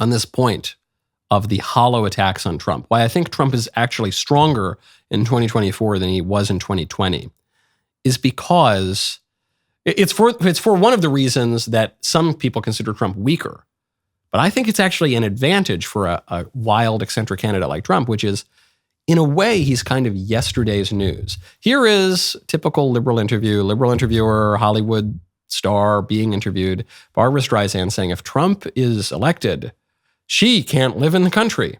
on this point of the hollow attacks on Trump, why I think Trump is actually stronger in 2024 than he was in 2020, is because it's for one of the reasons that some people consider Trump weaker. But I think it's actually an advantage for a wild, eccentric candidate like Trump, which is, in a way, he's kind of yesterday's news. Here is typical liberal interviewer, Hollywood star being interviewed, Barbra Streisand saying, if Trump is elected, she can't live in the country.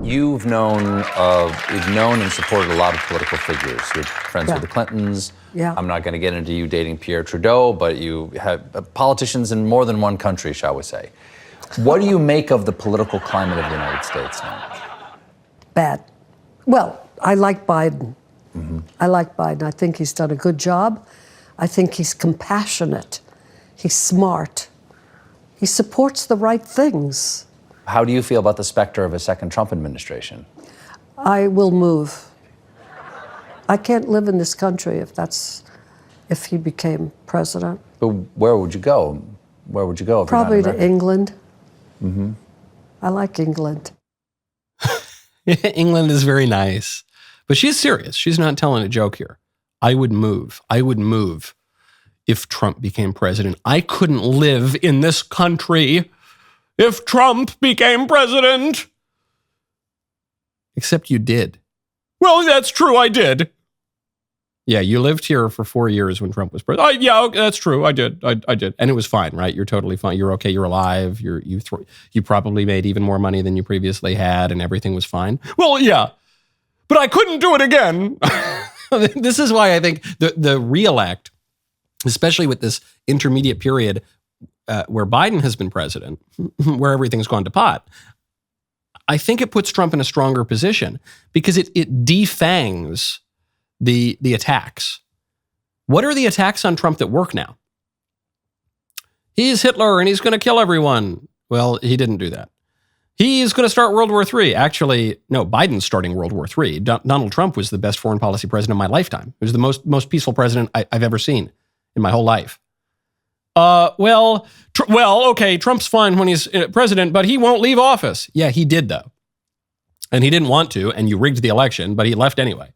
You've known and supported a lot of political figures. You're friends with the Clintons. Yeah. I'm not going to get into you dating Pierre Trudeau, but you have politicians in more than one country, shall we say. What do you make of the political climate of the United States now? Bad. Well, I like Biden. I like Biden. I think he's done a good job. I think he's compassionate. He's smart. He supports the right things. How do you feel about the specter of a second Trump administration? I will move. I can't live in this country if he became president. But where would you go? Where would you go? If Probably you're not to England. Mm-hmm. I like England. England is very nice. But she's serious. She's not telling a joke here. I would move. I would move if Trump became president. I couldn't live in this country if Trump became president. Except you did. Well, that's true, I did. Yeah, you lived here for 4 years when Trump was president. Yeah, that's true, I did. I did. And it was fine, right? You're totally fine. You're okay, you're alive. You probably made even more money than you previously had, and everything was fine. Well, yeah, but I couldn't do it again. This is why I think the reelect, especially with this intermediate period where Biden has been president, where everything's gone to pot, I think it puts Trump in a stronger position because it defangs the attacks. What are the attacks on Trump that work now? He's Hitler and he's going to kill everyone. Well, he didn't do that. He's going to start World War III. Actually, no, Biden's starting World War III. Donald Trump was the best foreign policy president of my lifetime. He was the most peaceful president I've ever seen in my whole life. Okay, Trump's fine when he's president, but he won't leave office. Yeah, he did, though. And he didn't want to, and you rigged the election, but he left anyway.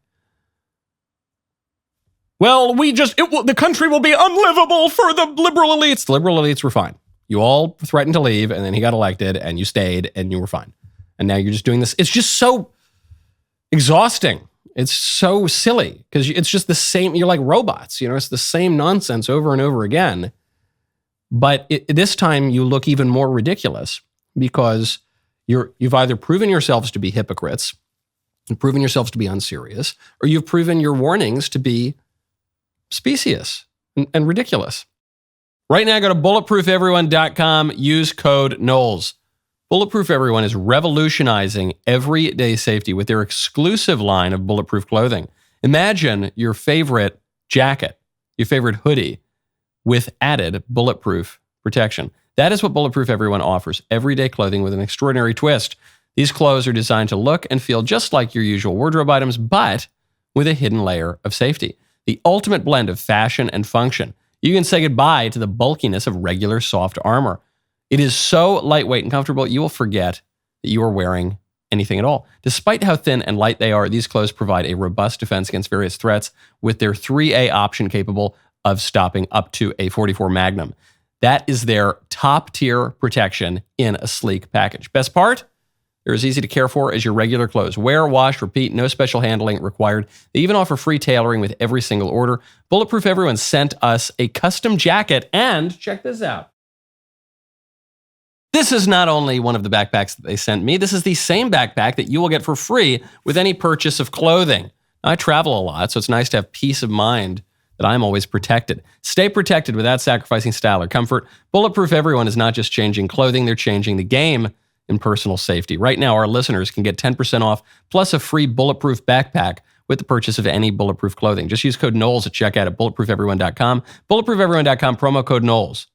Well, the country will be unlivable for the liberal elites. The liberal elites were fine. You all threatened to leave, and then he got elected, and you stayed, and you were fine. And now you're just doing this. It's just so exhausting. It's so silly, because it's just the same. You're like robots. It's the same nonsense over and over again. But this time you look even more ridiculous because you've either proven yourselves to be hypocrites, you've proven yourselves to be unserious, or you've proven your warnings to be specious and ridiculous. Right now, go to bulletproofeveryone.com, use code Knowles. Bulletproof Everyone is revolutionizing everyday safety with their exclusive line of bulletproof clothing. Imagine your favorite jacket, your favorite hoodie, with added bulletproof protection. That is what Bulletproof Everyone offers, everyday clothing with an extraordinary twist. These clothes are designed to look and feel just like your usual wardrobe items, but with a hidden layer of safety. The ultimate blend of fashion and function. You can say goodbye to the bulkiness of regular soft armor. It is so lightweight and comfortable, you will forget that you are wearing anything at all. Despite how thin and light they are, these clothes provide a robust defense against various threats with their 3A option capable of stopping up to a .44 Magnum. That is their top-tier protection in a sleek package. Best part? They're as easy to care for as your regular clothes. Wear, wash, repeat, no special handling required. They even offer free tailoring with every single order. Bulletproof Everyone sent us a custom jacket, and check this out. This is not only one of the backpacks that they sent me, this is the same backpack that you will get for free with any purchase of clothing. I travel a lot, so it's nice to have peace of mind that I'm always protected. Stay protected without sacrificing style or comfort. Bulletproof Everyone is not just changing clothing, they're changing the game in personal safety. Right now, our listeners can get 10% off plus a free bulletproof backpack with the purchase of any bulletproof clothing. Just use code Knowles at checkout at bulletproofeveryone.com. Bulletproofeveryone.com, promo code Knowles.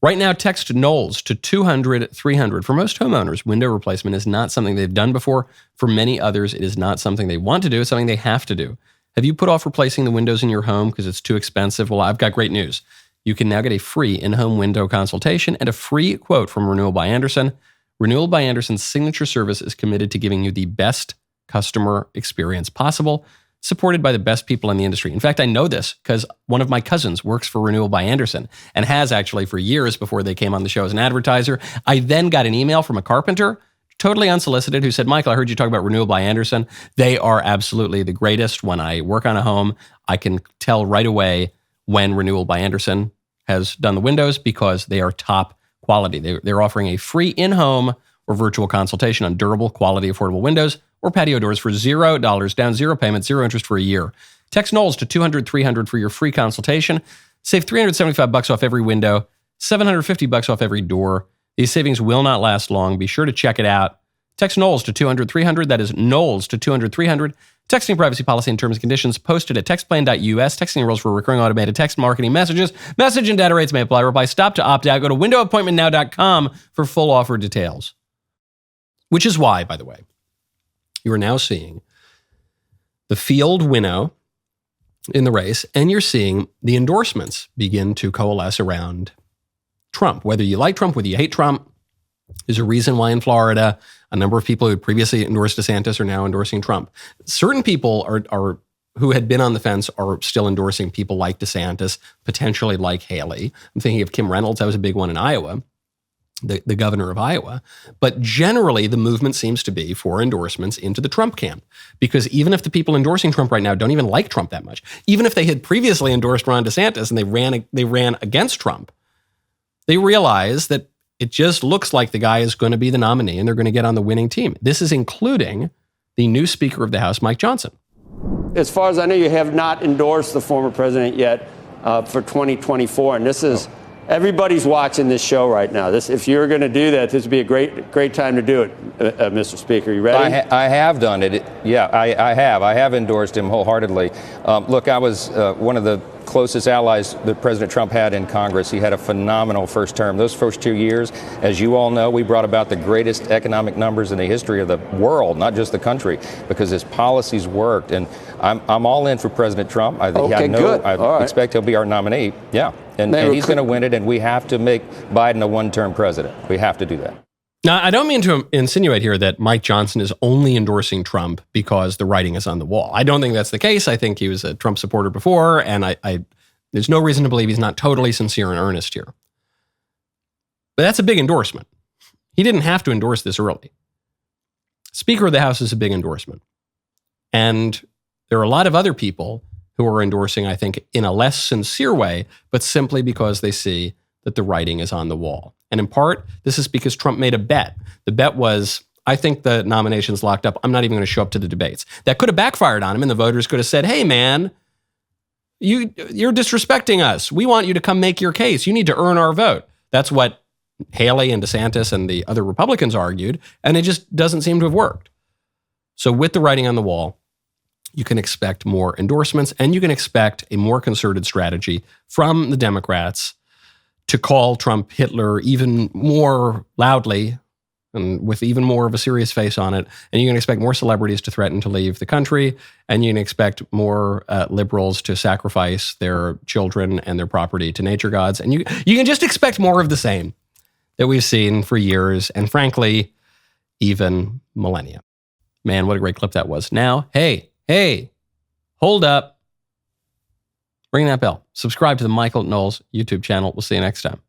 Right now, text Knowles to 200-300. For most homeowners, window replacement is not something they've done before. For many others, it is not something they want to do. It's something they have to do. Have you put off replacing the windows in your home because it's too expensive? Well, I've got great news. you can now get a free in-home window consultation and a free quote from Renewal by Andersen. Renewal by Andersen's signature service is committed to giving you the best customer experience possible, supported by the best people in the industry. In fact, I know this because one of my cousins works for Renewal by Andersen and has actually for years before they came on the show as an advertiser. I then got an email from a carpenter, totally unsolicited, who said, Michael, I heard you talk about Renewal by Andersen. They are absolutely the greatest. When I work on a home, I can tell right away when Renewal by Andersen has done the windows because they are top quality. They're offering a free in-home or virtual consultation on durable, quality, affordable windows or patio doors for $0 down, 0 payment, 0 interest for a year. Text Knowles to 200-300 for your free consultation. Save $375 off every window, $750 off every door. These savings will not last long. Be sure to check it out. Text Knowles to 200-300. That is Knowles to 200-300. Texting privacy policy and terms and conditions posted at textplan.us. Texting rules for recurring automated text marketing messages. Message and data rates may apply. Reply stop to opt out. Go to windowappointmentnow.com for full offer details. Which is why, by the way, you are now seeing the field winnow in the race, and you're seeing the endorsements begin to coalesce around Trump. Whether you like Trump, whether you hate Trump, there's a reason why in Florida, a number of people who had previously endorsed DeSantis are now endorsing Trump. Certain people are who had been on the fence are still endorsing people like DeSantis, potentially like Haley. I'm thinking of Kim Reynolds. That was a big one in Iowa, the governor of Iowa. But generally, the movement seems to be for endorsements into the Trump camp. Because even if the people endorsing Trump right now don't even like Trump that much, even if they had previously endorsed Ron DeSantis and they ran against Trump, they realize that it just looks like the guy is going to be the nominee and they're going to get on the winning team. This is including the new Speaker of the House, Mike Johnson. As far as I know, you have not endorsed the former president yet for 2024. And this is, everybody's watching this show right now. If you're going to do that, this would be a great time to do it, Mr. Speaker. You ready? I have done it. Yeah, I have. I have endorsed him wholeheartedly. Look, I was one of the closest allies that President Trump had in Congress. He had a phenomenal first term. Those first 2 years, as you all know, we brought about the greatest economic numbers in the history of the world, not just the country, because his policies worked. And I'm all in for President Trump. I expect he'll be our nominee. Yeah, and he's going to win it, and we have to make Biden a one-term president. We have to do that. Now, I don't mean to insinuate here that Mike Johnson is only endorsing Trump because the writing is on the wall. I don't think that's the case. I think he was a Trump supporter before, and there's no reason to believe he's not totally sincere and earnest here. But that's a big endorsement. He didn't have to endorse this early. Speaker of the House is a big endorsement. And there are a lot of other people who are endorsing, I think, in a less sincere way, but simply because they see that the writing is on the wall. And in part, this is because Trump made a bet. The bet was, I think the nomination's locked up. I'm not even going to show up to the debates. That could have backfired on him, and the voters could have said, hey, man, you're disrespecting us. We want you to come make your case. You need to earn our vote. That's what Haley and DeSantis and the other Republicans argued, and it just doesn't seem to have worked. So with the writing on the wall, you can expect more endorsements, and you can expect a more concerted strategy from the Democrats to call Trump Hitler even more loudly and with even more of a serious face on it. And you can expect more celebrities to threaten to leave the country. And you can expect more liberals to sacrifice their children and their property to nature gods. And you can just expect more of the same that we've seen for years. And frankly, even millennia. Man, what a great clip that was. Now, hey, hold up. Ring that bell. Subscribe to the Michael Knowles YouTube channel. We'll see you next time.